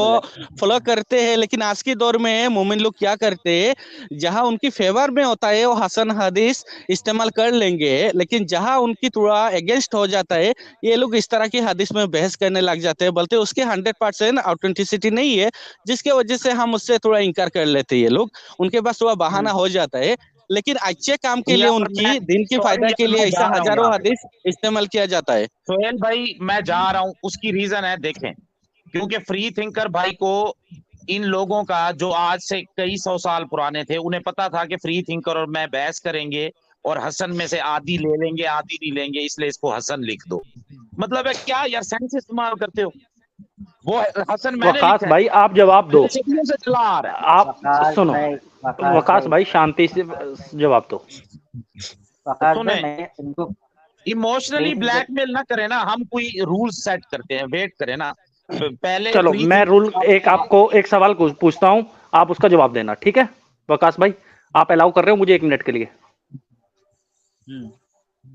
[SPEAKER 2] फॉलो करते हैं। लेकिन आज के दौर में मोमिन लोग क्या करते हैं, जहां उनकी फेवर में होता है वो हसन हदीस इस्तेमाल कर लेंगे, लेकिन जहां उनकी थोड़ा अगेंस्ट हो जाता है ये लोग इस तरह की हदीस में बहस करने लग जाते हैं, बोलते उसके 100% ऑथेंटिसिटी नहीं है, जिसके वजह से हम उससे थोड़ा इनकार कर लेते हैं। ये लोग, उनके पास थोड़ा बहाना हो जाता है, लेकिन अच्छे काम के लिए, उनकी दिन के फायदा के लिए ऐसा हजारों हदीस इस्तेमाल किया जाता है।
[SPEAKER 4] सोहेल भाई मैं जा रहा हूं, उसकी रीजन है देखें, क्योंकि फ्री थिंकर भाई को इन लोगों का जो आज से कई सौ साल पुराने थे, उन्हें पता था कि फ्री थिंकर और मैं बहस करेंगे और हसन में से आधी ले लेंगे आधी नहीं लेंगे, इसलिए इसको हसन लिख दो। मतलब है क्या यार, सेंस इस्तेमाल करते हो। वो हसन मैंने
[SPEAKER 5] वकास
[SPEAKER 4] लिखा
[SPEAKER 5] भाई आप जवाब दो।
[SPEAKER 4] सदियों से चला आ रहा है।
[SPEAKER 5] आप सुनो, वकास भाई शांति से जवाब दो।
[SPEAKER 4] सुने, इमोशनली ब्लैकमेल ना करें ना, हम कोई रूल सेट करते हैं, वेट करें ना पहले।
[SPEAKER 5] चलो मैं रूल आपको एक सवाल पूछता हूं, आप उसका जवाब देना, ठीक है? वकास भाई आप अलाउ कर रहे हो मुझे 1 मिनट के लिए?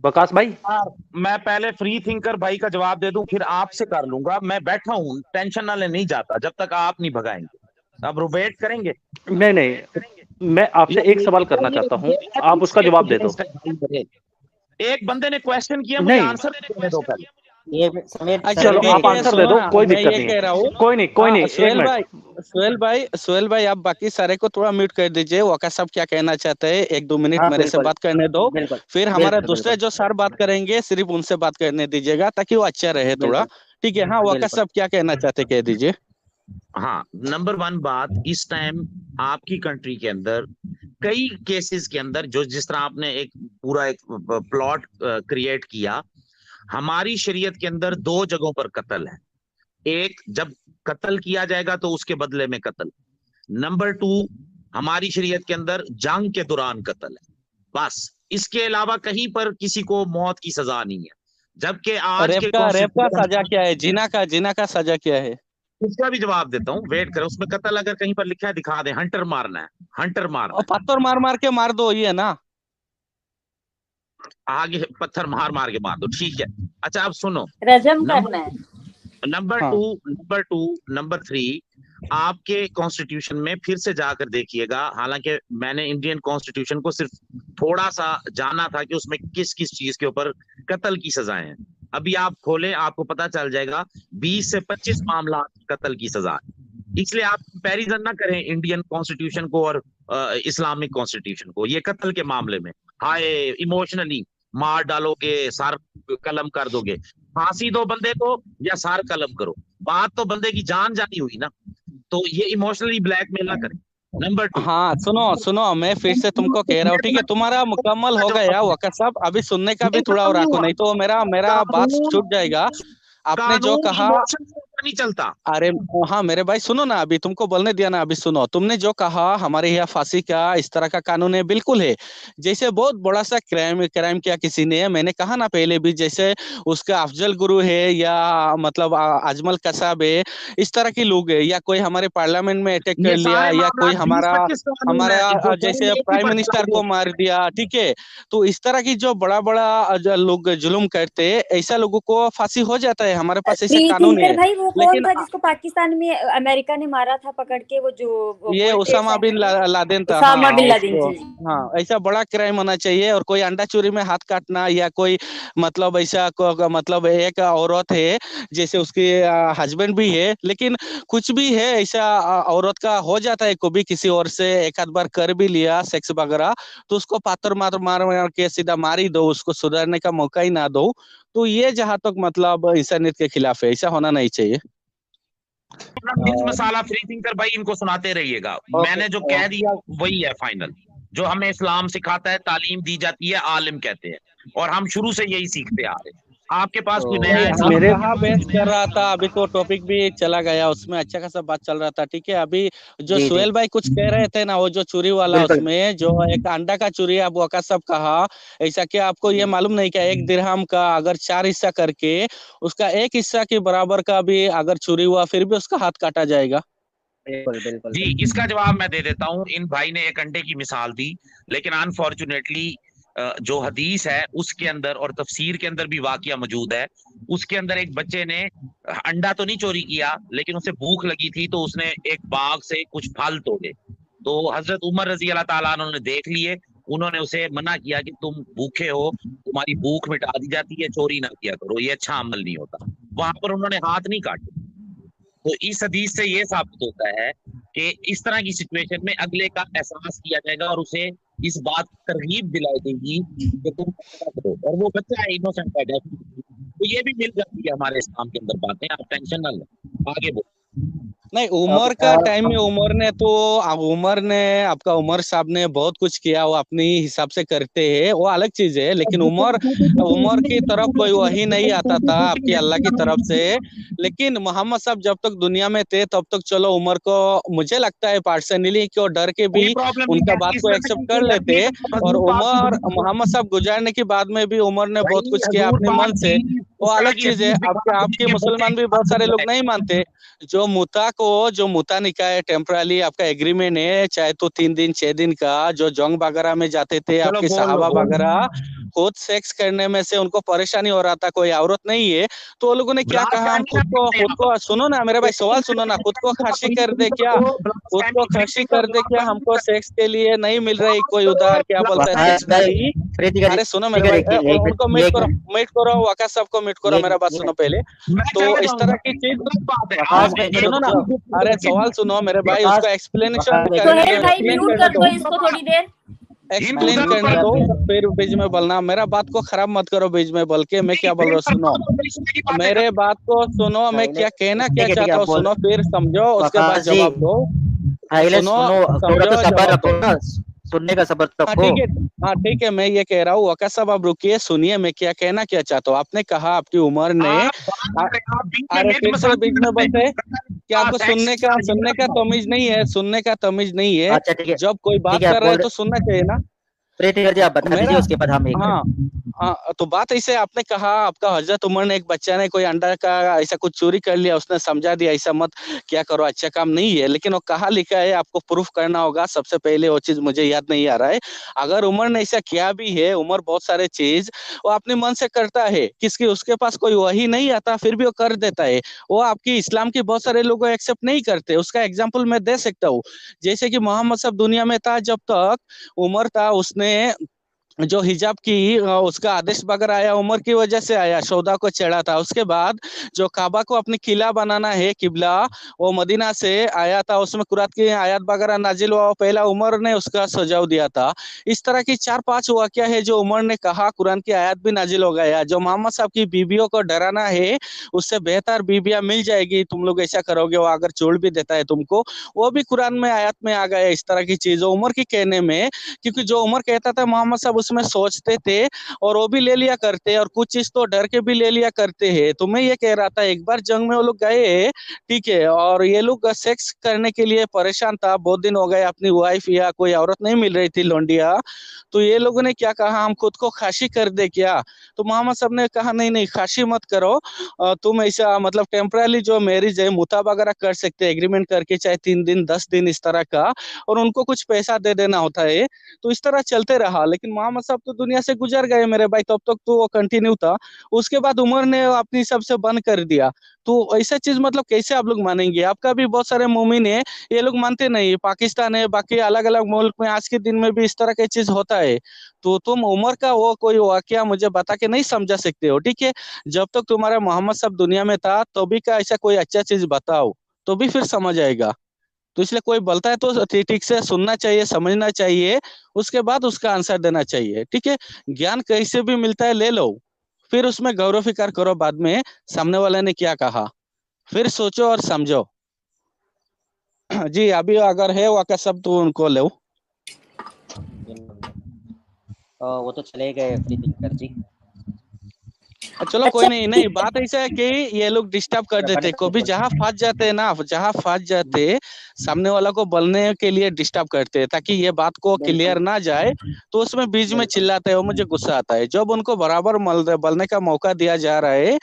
[SPEAKER 5] वकास भाई
[SPEAKER 4] मैं पहले फ्री थिंकर भाई का जवाब दे दूं, फिर आपसे कर लूंगा। मैं बैठा हूं, टेंशन ना ले, नहीं जाता जब तक आप नहीं भगाएंगे। अब वेट करेंगे।
[SPEAKER 5] नहीं, मैं आपसे एक सवाल करना चाहता हूं, आप उसका जवाब दे दो।
[SPEAKER 4] एक बंदे ने क्वेश्चन किया, मुझे आंसर देने दो पहले।
[SPEAKER 5] चलो आप आंसर दे दो, कोई दिक्कत नहीं है। कोई नहीं
[SPEAKER 2] सुहेल भाई आप बाकी सारे को थोड़ा म्यूट कर दीजिए। वकास साहब क्या कहना चाहते हैं 1-2 मिनट मेरे से बात करने दो, फिर हमारा दूसरे जो सर बात करेंगे सिर्फ उनसे बात करने दीजिएगा ताकि वो अच्छा रहे थोड़ा, ठीक है? हाँ वकास साहब क्या कहना चाहते कह दीजिए।
[SPEAKER 4] हाँ, नंबर 1 बात, इस टाइम आपकी कंट्री के अंदर कई केसेस के अंदर जो जिस तरह आपने एक पूरा एक प्लॉट क्रिएट किया, हमारी शरीयत के अंदर 2 जगहों पर कत्ल है। एक, जब कत्ल किया जाएगा तो उसके बदले में कत्ल। नंबर 2, हमारी शरीयत के अंदर जंग के दौरान कत्ल है। बस इसके अलावा कहीं पर किसी को मौत की सजा नहीं है। जबकि आज
[SPEAKER 2] रेप का सजा क्या है? जिना का सजा क्या है?
[SPEAKER 4] उसका भी जवाब देता हूँ, वेट करो। उसमें कत्ल अगर कहीं पर लिखा है दिखा दे। हंटर मारना है, हंटर मारना है।
[SPEAKER 2] पत्थर मार के मार दो, ये ना
[SPEAKER 4] आगे पत्थर मार के मार दो, ठीक है। अच्छा अब सुनो,
[SPEAKER 6] रजम करना है।
[SPEAKER 4] नंबर 3, आपके कॉन्स्टिट्यूशन में फिर से जाकर देखिएगा, हालांकि मैंने इंडियन कॉन्स्टिट्यूशन को सिर्फ थोड़ा सा जाना था कि उसमें किस किस चीज के ऊपर कत्ल की सजाएं हैं। अभी आप खोलें, आपको पता चल जाएगा 20 से 25 मामला कत्ल की सजा है। इसलिए आप कंपैरिजन ना करें इंडियन कॉन्स्टिट्यूशन को और इस्लामिक कॉन्स्टिट्यूशन को। ये कत्ल के मामले में हाय इमोशनली मार डालोगे, सार कलम कर दोगे, फांसी दो बंदे को या सार कलम करो, बात तो बंदे की जान जानी हुई ना। तो ये इमोशनली ब्लैकमेल ना करें। नंबर 2,
[SPEAKER 2] हाँ सुनो मैं फिर से तुमको कह रहा हूँ, ठीक है? तुम्हारा मुकम्मल हो गया वकास साहब, अभी सुनने का भी थोड़ा और रखो, नहीं तो मेरा बात छूट जाएगा। आपने जो कहा
[SPEAKER 4] नहीं चलता।
[SPEAKER 2] अरे हाँ मेरे भाई सुनो ना, अभी तुमको बोलने दिया ना, अभी सुनो। तुमने जो कहा हमारे यहाँ फांसी का इस तरह का कानून है, बिल्कुल है। जैसे बहुत बड़ा सा क्राइम किया किसी ने, मैंने कहा ना पहले भी, जैसे उसका अफजल गुरु है या मतलब अजमल कसाब है, इस तरह के लोग है, या कोई हमारे पार्लियामेंट में अटैक कर लिया, या कोई हमारा जैसे प्राइम मिनिस्टर को मार दिया, ठीक है? तो इस तरह की जो बड़ा बड़ा लोग जुल्म करते, ऐसा लोगों को फांसी हो जाता है। हमारे पास ऐसा कानून है।
[SPEAKER 6] भाई वो कौन था जिसको पाकिस्तान में अमेरिका ने मारा था पकड़ के, वो जो
[SPEAKER 2] ये उसामा बिन लादेन था।
[SPEAKER 6] उसामा बिन लादेन जी।
[SPEAKER 2] हाँ, ऐसा बड़ा क्राइम होना चाहिए। और कोई अंडा चोरी में हाथ काटना, या कोई मतलब ऐसा मतलब एक औरत है जैसे उसके हस्बैंड भी है, लेकिन कुछ भी है ऐसा औरत का हो जाता है, कभी किसी और से एक आध बार कर भी लिया सेक्स वगैरह, तो उसको पातर मार के सीधा मार ही दो, उसको सुधरने का मौका ही ना दो। तो ये जहां तक मतलब इंसानियत के खिलाफ है, ऐसा होना नहीं चाहिए।
[SPEAKER 4] मिर्च मसाला फ्री थिंकर भाई, इनको सुनाते रहिएगा। मैंने जो कह दिया वही है फाइनल, जो हमें इस्लाम सिखाता है, तालीम दी जाती है, आलिम कहते हैं, और हम शुरू से यही सीखते आ रहे हैं। आपके पास कोई नया है?
[SPEAKER 2] हम कहाँ बहस कर रहा था, अभी तो टॉपिक भी चला गया, उसमें अच्छा खासा बात चल रहा था। ठीक है, अभी जो
[SPEAKER 1] जी, जी।
[SPEAKER 2] सुहेल भाई कुछ कह रहे थे ना, वो जो चूरी वाला,
[SPEAKER 1] बिल्कुल।
[SPEAKER 2] उसमें जो एक अंडा का चूरी आप वका सब कहा, ऐसा क्या आपको ये मालूम नहीं क्या एक दिरहम का अगर 4 हिस्सा करके उसका 1 हिस्सा के बराबर का भी अगर चूरी हुआ फिर भी उसका हाथ काटा जाएगा?
[SPEAKER 1] बिल्कुल, बिल्कुल।
[SPEAKER 4] जी, इसका जवाब मैं दे देता हूँ। इन भाई ने एक अंडे की मिसाल दी, लेकिन अनफॉर्चुनेटली जो हदीस है उसके अंदर और तफसीर के अंदर भी वाकया मौजूद है। उसके अंदर एक बच्चे ने अंडा तो नहीं चोरी किया, लेकिन उसे भूख लगी थी तो उसने एक बाग से कुछ फल तोड़े। तो हजरत उमर रजी अल्लाह ताला अन्हु ने देख लिए, उन्होंने उसे मना किया कि तुम भूखे हो, तुम्हारी भूख मिटा दी जाती है, चोरी ना किया करो, ये अच्छा अमल नहीं होता। वहां पर उन्होंने हाथ नहीं काटे। तो इस हदीस से ये साबित होता है कि इस तरह की सिचुएशन में अगले का एहसास किया जाएगा और उसे इस बात की तरगीब दिलाई देगी कि तुम ऐसा करो, और वो बच्चा है, इनोसेंट है। तो ये भी मिल जाती है हमारे इस्लाम के अंदर बातें, आप टेंशन ना लें, आगे बोलो।
[SPEAKER 2] नहीं, उमर का टाइम में उमर ने तो उमर ने आपका उमर साहब ने बहुत कुछ किया, वो अपनी हिसाब से करते हैं, वो अलग चीज है। लेकिन उमर की तरफ कोई वही नहीं आता था आपकी अल्लाह की तरफ से। लेकिन मोहम्मद साहब जब तक दुनिया में थे तब तक चलो उमर को मुझे लगता है पर्सनली कि वो डर के भी उनका बात को एक्सेप्ट कर लेते। और उमर मोहम्मद साहब गुजारने के बाद में भी उमर ने बहुत कुछ किया अपने मन से, वो अलग चीज है। आपके मुसलमान भी बहुत सारे लोग नहीं मानते। जो मुता निकाय टेम्परली आपका एग्रीमेंट है, चाहे तो 3 दिन 6 दिन का, जो जंग वगैरह में जाते थे आपके सहाबा वगैरह, खुद सेक्स करने में से उनको परेशानी हो रहा था, कोई औरत नहीं है, तो वो लोगों ने क्या कहा, हम खुद को सुनो ना मेरे भाई, सवाल सुनो ना, खुद को खासी कर दे क्या, खुद को खासी कर दे क्या, हमको सेक्स के लिए नहीं मिल रही कोई उधार, क्या बोलता है सेक्स नहीं। अरे सुनो मेरे भाई, उनको मीट करो वकास साहब को मीट करो, मेरा बात सुनो पहले। तो इस तरह की चीज सुनो ना, अरे सवाल सुनो मेरे भाई, उसका एक्सप्लेनेशन
[SPEAKER 6] सोहेल भाई म्यूट कर दो इसको थोड़ी देर।
[SPEAKER 2] एक्सप्लेन करने दो, फिर बीच में बोलना। मेरा बात को खराब मत करो बीच में बोल के। मैं क्या बोल रहा हूँ सुनो, मेरे बात को सुनो, मैं क्या कहना क्या चाहता हूँ सुनो, फिर समझो, उसके बाद जवाब दो। सुनो समझो,
[SPEAKER 1] सुनने का सबर रखो।
[SPEAKER 2] हाँ ठीक है, मैं ये कह रहा हूँ वकास साहब आप रुकिए, सुनिए मैं क्या कहना क्या चाहता हूँ। आपने कहा आपकी उम्र ने, अरे फिर से बीच में बोलते कि आपको सुनने का तमीज नहीं है, सुनने का तमीज नहीं है।
[SPEAKER 1] अच्छा,
[SPEAKER 2] जब कोई बात कर रहे हैं तो सुनना चाहिए ना।
[SPEAKER 1] जी आप बता दीजिए, उसके बाद हम
[SPEAKER 2] हाँ, तो बात ऐसे आपने कहा आपका हजरत उमर ने एक बच्चा ने कोई अंडा का ऐसा कुछ चोरी कर लिया, उसने समझा दिया ऐसा मत क्या करो, अच्छा काम नहीं है। लेकिन वो कहा लिखा है, आपको प्रूफ करना होगा। सबसे पहले वो चीज मुझे याद नहीं आ रहा है। अगर उमर ने ऐसा किया भी है, उमर बहुत सारे चीज वो अपने मन से करता है, किसकी उसके पास कोई वही नहीं आता फिर भी वो कर देता है। वो आपकी इस्लाम के बहुत सारे लोग एक्सेप्ट नहीं करते। उसका एग्जाम्पल मैं दे सकता हूँ। जैसे कि मोहम्मद साहब दुनिया में था, जब तक उमर था, उसने जो हिजाब की उसका आदेश वगैरह आया उमर की वजह से आया, सौदा को चढ़ा था। उसके बाद जो काबा को अपनी किला बनाना है, किबला, वो मदीना से आया था, उसमें कुरान की आयत वगैरह नाजिल हुआ, पहला उमर ने उसका सुझाव दिया था। इस तरह की 4-5 वाकया है जो उमर ने कहा, कुरान की आयत भी नाजिल हो गया। जो मोहम्मद साहब की बीबियों को डराना है, उससे बेहतर बीबियां मिल जाएगी, तुम लोग ऐसा करोगे, वो अगर छोड़ भी देता है तुमको, वो भी कुरान में आयत में आ गया। इस तरह की चीज उमर की कहने में, क्योंकि जो उमर कहता था मोहम्मद साहब उसमें सोचते थे और वो भी ले लिया करते, और कुछ चीज तो डर के भी ले लिया करते हैं। तो मैं ये कह रहा था, एक बार जंग में वो लोग गए, ठीक है, और ये लोग सेक्स करने के लिए परेशान था, बहुत दिन हो गए, अपनी वाइफ या कोई औरत नहीं मिल रही थी, लौंडिया। तो ये लोगों ने क्या कहा, हम खुद को खासी कर दे क्या। तो मोहम्मद साहब ने कहा नहीं नहीं, खासी मत करो, तुम ऐसा मतलब टेम्पररी जो मैरिज है मुता वगैरह कर सकते, एग्रीमेंट करके, चाहे 3 दिन 10 दिन इस तरह का, और उनको कुछ पैसा दे देना होता है। तो इस तरह चलते रहा। लेकिन मोहम्मद साहब तो दुनिया से गुजर गए मेरे भाई, तब तक तो वो कंटिन्यू था। उसके बाद उमर ने अपनी सबसे बंद कर दिया। तो ऐसा चीज मतलब कैसे आप लोग मानेंगे। आपका भी बहुत सारे मोमिन है, ये लोग मानते नहीं। पाकिस्तान है, बाकी अलग अलग मुल्क में आज के दिन में भी इस तरह की चीज होता है। तो तुम उमर का वो कोई वाकया मुझे बता के नहीं समझा सकते हो, ठीक है। जब तक तुम्हारा मोहम्मद साहब दुनिया में था तो भी का ऐसा कोई अच्छा चीज बताओ, तो भी फिर समझ आएगा। तो इसलिए कोई बोलता है तो ठीक से सुनना चाहिए, समझना चाहिए, उसके बाद उसका आंसर देना चाहिए, ठीक है। ज्ञान कैसे भी मिलता है, ले लो, फिर उसमें गौरव फिक्र करो बाद में सामने वाले ने क्या कहा, फिर सोचो और समझो। जी अभी अगर है वाका सब तो उनको लो।
[SPEAKER 1] वो तो चले गए फ्री थिंकर जी।
[SPEAKER 2] चलो कोई नहीं, नहीं बात ऐसा है कि ये लोग डिस्टर्ब कर देते, कभी जहाँ फंस जाते हैं ना, जहाँ फंस जाते सामने वाला को बोलने के लिए डिस्टर्ब करते हैं ताकि ये बात को क्लियर ना जाए, तो उसमें बीच में चिल्लाते हैं, वो मुझे गुस्सा आता है। जब उनको बराबर बोलने का मौका दिया जा रहा है,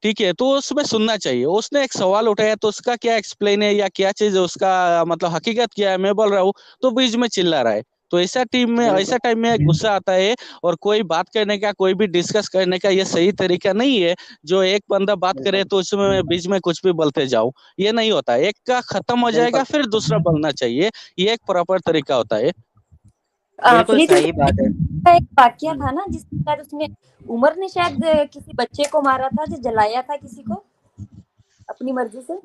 [SPEAKER 2] ठीक है, तो उसमें सुनना चाहिए। उसने एक सवाल उठाया तो उसका क्या एक्सप्लेन है या क्या चीज है, उसका मतलब हकीकत क्या है, मैं बोल रहा हूँ तो बीच में चिल्ला रहा है। तो ऐसा ऐसा टाइम में गुस्सा आता है। और कोई बात करने का, कोई भी डिस्कस करने का ये सही तरीका नहीं है, जो एक बंदा बात करे तो उसमें बीच में कुछ भी बोलते जाओ, ये नहीं होता। एक का खत्म हो जाएगा फिर दूसरा बोलना चाहिए, ये एक प्रॉपर तरीका होता है।
[SPEAKER 1] बिल्कुल सही बात है।
[SPEAKER 6] एक वाकया था ना जिसमें शायद उसने उमर ने शायद किसी बच्चे को मारा था, जो जलाया था किसी को अपनी मर्जी से।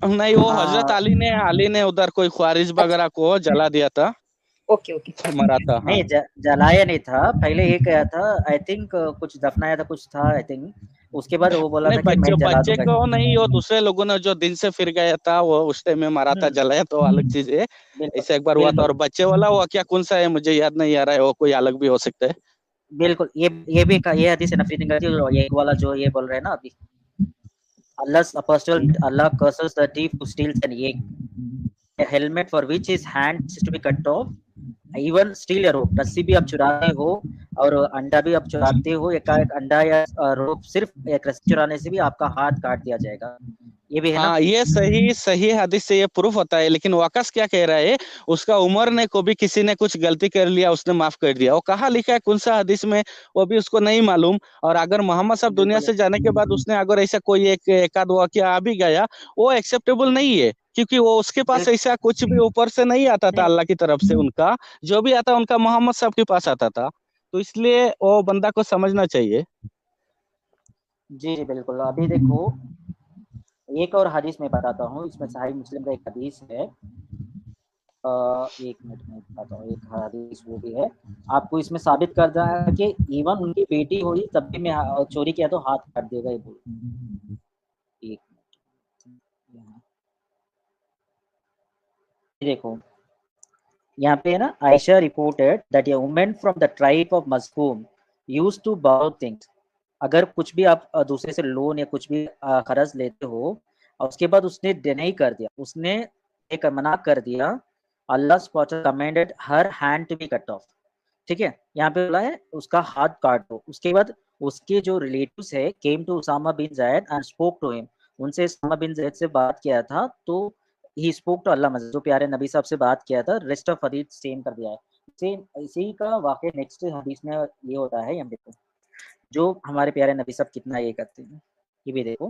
[SPEAKER 2] नहीं वो हजरत अली ने उधर कोई ख्वारिज वगैरह को जला दिया था।
[SPEAKER 6] ओके
[SPEAKER 2] मरा था। हाँ।
[SPEAKER 1] नहीं जलाया नहीं था, पहले ये कहा था आई थिंक, कुछ दफनाया था, कुछ था आई थिंक। उसके बाद वो बोला था कि मैं जला
[SPEAKER 2] बच्चे
[SPEAKER 1] दूंगा।
[SPEAKER 2] को नहीं, वो दूसरे लोगों ने जो दिन से फिर गया था वो उस टाइम में मारा था, जलाया तो अलग चीज है। ऐसा एक बार हुआ था। और बच्चे वाला वो क्या कौन सा है मुझे याद नहीं आ रहा है, वो कोई अलग भी हो सकता है।
[SPEAKER 1] बिल्कुल ये ये हदीस है नफरी ये वाला जो ये बोल रहे हैं ना अभी, Allah curses the thief who steals an egg, a helmet for which his hand is to be cut off, even steal a rope, रस्सी भी आप चुराते हो और अंडा भी आप चुराते हो, एक अंडा या रोप सिर्फ एक रस्सी चुराने से भी आपका हाथ काट दिया जाएगा, ये भी है ना।
[SPEAKER 2] हाँ ये सही हदीस से ये प्रूफ होता है। लेकिन वाकस क्या कह रहा है, उसका उमर ने को भी किसी ने कुछ गलती कर लिया, उसने माफ कर दिया। वो कहाँ लिखा है कौन सा हदीस में, वो भी उसको नहीं मालूम। और अगर मोहम्मद साहब दुनिया से जाने के बाद उसने अगर ऐसा कोई एक आध वाकया आ भी गया, वो एक्सेप्टेबल नहीं है, क्योंकि वो उसके पास ऐसा कुछ भी ऊपर से नहीं आता था अल्लाह की तरफ से। उनका जो भी आता उनका मोहम्मद साहब के पास आता था। तो इसलिए वो बंदा को समझना चाहिए।
[SPEAKER 1] जी जी बिल्कुल। अभी देखो एक और हदीस में बताता हूँ, इसमें सही मुस्लिम का एक हदीस है। एक मिनट में बताता हूँ, एक हदीस वो भी है, आपको इसमें साबित कर रहा है कि इवन उनकी बेटी हुई तब भी मैं चोरी किया तो हाथ काट देगा ये बोल। एक मिनट देखो यहाँ पे है ना, Aisha reported that a woman from the tribe of Makhzum used to borrow things. अगर कुछ भी आप दूसरे से लोन या कुछ भी कर्ज लेते हो और उसके बाद उसने डिनाई कर दिया, उसने एक मना कर दिया, Allah commanded her hand to be cut off. ठीक है, यहाँ पे बोला है उसका हाथ काट दो। उसके बाद उसके जो रिलेटिव्स है केम टू उसामा बिन जायद एंड स्पोक टू हिम, उनसे उसामा बिन जायद से बात किया था, तो ही स्पोक टू अल्लाह, जो प्यारे नबी साहब से बात किया था। रेस्ट ऑफ हदीस सेम कर दिया है। सेम इसी का वाकई नेक्स्ट हदीस में ये होता है। यहाँ देखो जो हमारे प्यारे नबी साहब कितना ये करते हैं, ये भी देखो।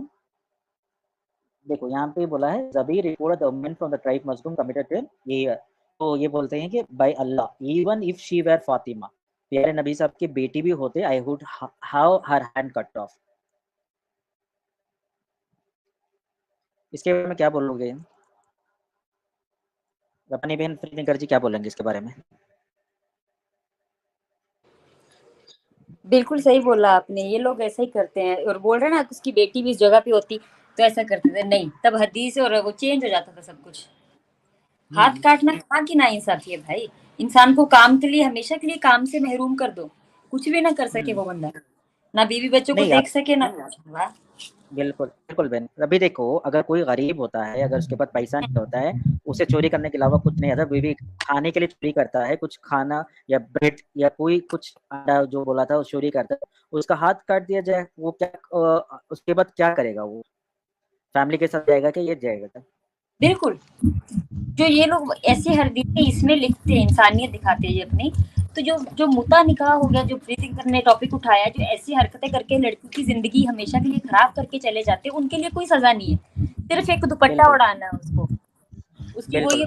[SPEAKER 1] देखो यहाँ पे बोला है ज़बी report the woman from the tribe Makhzum committed ये, तो ये बोलते हैं कि by Allah even if she were Fatima, प्यारे नबी साहब की बेटी भी होते, I would have her hand cut off. इसके बारे में क्या बोलोगे अपनी बहन फ्रीदिंकर जी, क्या बोलेंगे इसके बारे में?
[SPEAKER 6] बिल्कुल सही बोला आपने, ये लोग ऐसा ही करते हैं। और बोल रहे ना उसकी बेटी भी इस जगह पे होती तो ऐसा करते थे, नहीं तब हदीस और वो चेंज हो जाता था सब कुछ। हाथ काटना कहाँ की ना इंसाफी है भाई, इंसान को काम के लिए हमेशा के लिए काम से महरूम कर दो, कुछ भी ना कर सके वो बंदा, ना बीवी बच्चों को देख सके ना।
[SPEAKER 1] बिल्कुल बिल्कुल बहन। अभी देखो अगर कोई गरीब होता है, अगर उसके पास पैसा नहीं होता है, उसे चोरी करने के अलावा कुछ नहीं आता, बीवी खाने के लिए चोरी करता है, कुछ खाना या ब्रेड या कोई कुछ अंडा जो बोला था वो चोरी करता है, उसका हाथ काट दिया जाए, वो क्या उसके बाद क्या करेगा? वो फैमिली के साथ जाएगा कि ये जाएगा?
[SPEAKER 6] बिल्कुल। जो ये लोग ऐसी हरकतें इसमें लिखते हैं, इंसानियत दिखाते हैं अपनी, तो जो मुता निकाह हो गया, जो फ्रीथिंकर ने टॉपिक उठाया, जो ऐसी हरकतें करके लड़की की जिंदगी हमेशा के लिए खराब करके चले जाते हैं, उनके लिए कोई सजा नहीं है, सिर्फ एक दुपट्टा उड़ाना है उसको, उसकी वही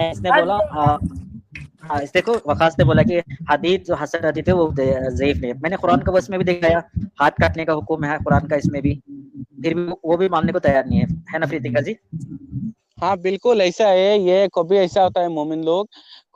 [SPEAKER 1] इसने बोला हाँ, इस देखो वकास ने बोला कि हदीस जो हसन हदीस थे वो ज़ईफ नहीं। मैंने कुरान का बस में भी दिखाया, हाथ काटने का हुक्म है कुरान का इसमें भी, फिर भी वो भी मानने को तैयार नहीं है ना फ्रीथिंकर जी?
[SPEAKER 2] हाँ बिल्कुल ऐसा है। ये कभी ऐसा होता है मोमिन लोग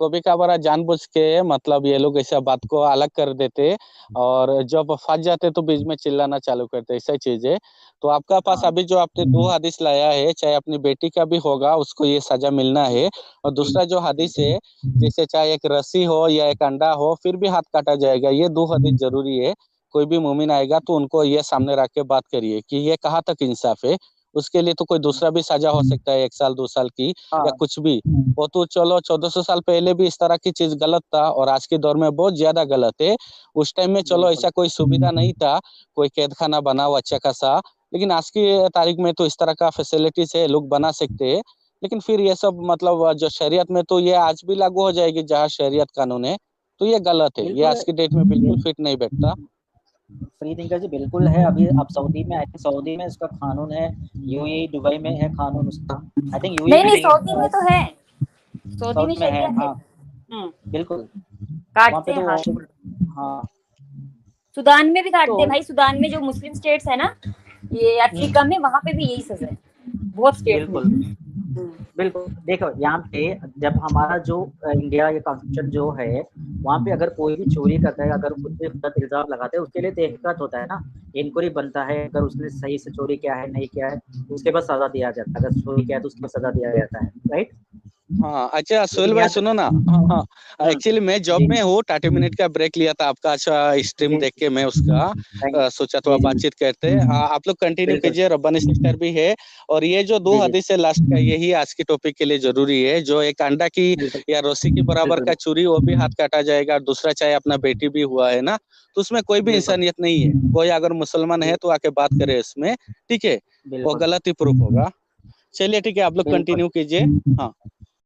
[SPEAKER 2] कभी कभार जानबूझ के मतलब ये लोग ऐसा बात को अलग कर देते और जब फंस जाते तो बीच में चिल्लाना चालू करते, ऐसा चीज है। तो आपका पास
[SPEAKER 1] हाँ
[SPEAKER 2] अभी जो आपने 2 हदीस लाया है, चाहे अपनी बेटी का भी होगा उसको ये सजा मिलना है, और दूसरा जो हदीस है जैसे चाहे एक रस्सी हो या एक अंडा हो फिर भी हाथ काटा जाएगा, ये 2 हदीस जरूरी है। कोई भी मोमिन आएगा तो उनको ये सामने रख के बात करिए कि ये कहाँ तक इंसाफ है। उसके लिए तो कोई दूसरा भी सजा हो सकता है, 1 साल 2 साल की या
[SPEAKER 1] हाँ
[SPEAKER 2] कुछ भी। वो तो चलो 1400 साल पहले भी इस तरह की चीज गलत था और आज के दौर में बहुत ज्यादा गलत है। उस टाइम में चलो
[SPEAKER 1] बिल्कुल
[SPEAKER 2] ऐसा कोई सुविधा नहीं था, कोई कैद खाना बना हुआ अच्छा खासा, लेकिन आज की तारीख में तो इस तरह का फैसिलिटीज है, लोग बना सकते हैं। लेकिन फिर ये सब मतलब जो शरीयत में तो ये आज भी लागू हो जाएगी, जहाँ शरीयत कानून है, तो ये गलत है, ये
[SPEAKER 1] बिल्कुल
[SPEAKER 2] आज की डेट में बिल्कुल फिट नहीं बैठता।
[SPEAKER 1] फ्री थिंकर जी बिल्कुल है। अभी अब सऊदी में, आई थिंक सऊदी में इसका कानून है, यूएई दुबई में है कानून उसका, आई थिंक यूएई
[SPEAKER 6] नहीं
[SPEAKER 1] में
[SPEAKER 6] नहीं,
[SPEAKER 1] नहीं
[SPEAKER 6] सऊदी में
[SPEAKER 1] है,
[SPEAKER 6] तो है, सऊदी में
[SPEAKER 1] साउथ में है।
[SPEAKER 6] शरिया है।
[SPEAKER 1] हाँ बिल्कुल, वहाँ
[SPEAKER 6] काटते
[SPEAKER 1] पे
[SPEAKER 6] हैं
[SPEAKER 1] तो
[SPEAKER 6] हाथ।
[SPEAKER 1] हाँ
[SPEAKER 6] सूडान में भी काटते हैं
[SPEAKER 1] तो
[SPEAKER 6] भाई, सूडान में जो मुस्लिम स्टेट्स है ना, ये अफ्रीका में, वहां पे भी यही सजा है, बहुत स्टेट में।
[SPEAKER 1] बिल्कुल बिल्कुल। देखो यहाँ पे जब हमारा जो इंडिया ये कॉन्स्टिट्यूशन जो है, वहाँ पे अगर कोई भी चोरी करता है, अगर कुछ भी गलत इल्जाम लगाते हैं, उसके लिए तहकीकात होता है ना, इंक्वायरी बनता है, अगर उसने सही से चोरी किया है नहीं किया है उसके बाद सजा दिया जाता है, अगर चोरी किया है तो उसके बाद सजा दिया जाता है, राइट।
[SPEAKER 2] हाँ अच्छा सोहेल
[SPEAKER 1] लेकिन
[SPEAKER 2] भाई
[SPEAKER 1] यहाँ
[SPEAKER 2] सुनो ना। हाँ हाँ, एक्चुअली मैं जॉब
[SPEAKER 1] जी
[SPEAKER 2] में हूँ, 30 मिनट का ब्रेक लिया था आपका, अच्छा स्ट्रीम
[SPEAKER 1] जी
[SPEAKER 2] देख के मैं उसका
[SPEAKER 1] थैंक
[SPEAKER 2] सोचा थोड़ा
[SPEAKER 1] जी जी
[SPEAKER 2] बातचीत करते हैं। आप लोग कंटिन्यू
[SPEAKER 1] बिल्कुल
[SPEAKER 2] कीजिए, रब्बानी सिस्टर भी है। और ये जो दो
[SPEAKER 1] जी जी
[SPEAKER 2] हदीस है लास्ट का, यही आज के टॉपिक के लिए जरूरी है। जो एक अंडा की
[SPEAKER 1] बिल्कुल
[SPEAKER 2] या रस्सी की बराबर
[SPEAKER 1] बिल्कुल
[SPEAKER 2] का चोरी, वो भी हाथ काटा जाएगा। दूसरा चाहे अपना बेटी भी हुआ है ना, तो उसमें कोई भी
[SPEAKER 1] बिल्कुल
[SPEAKER 2] इंसानियत नहीं है। कोई अगर मुसलमान है तो आके बात करे इसमें, ठीक है, वो
[SPEAKER 1] बिल्कुल
[SPEAKER 2] गलत ही प्रूफ होगा। चलिए ठीक है, आप लोग
[SPEAKER 1] बिल्कुल
[SPEAKER 2] कंटिन्यू कीजिए। हाँ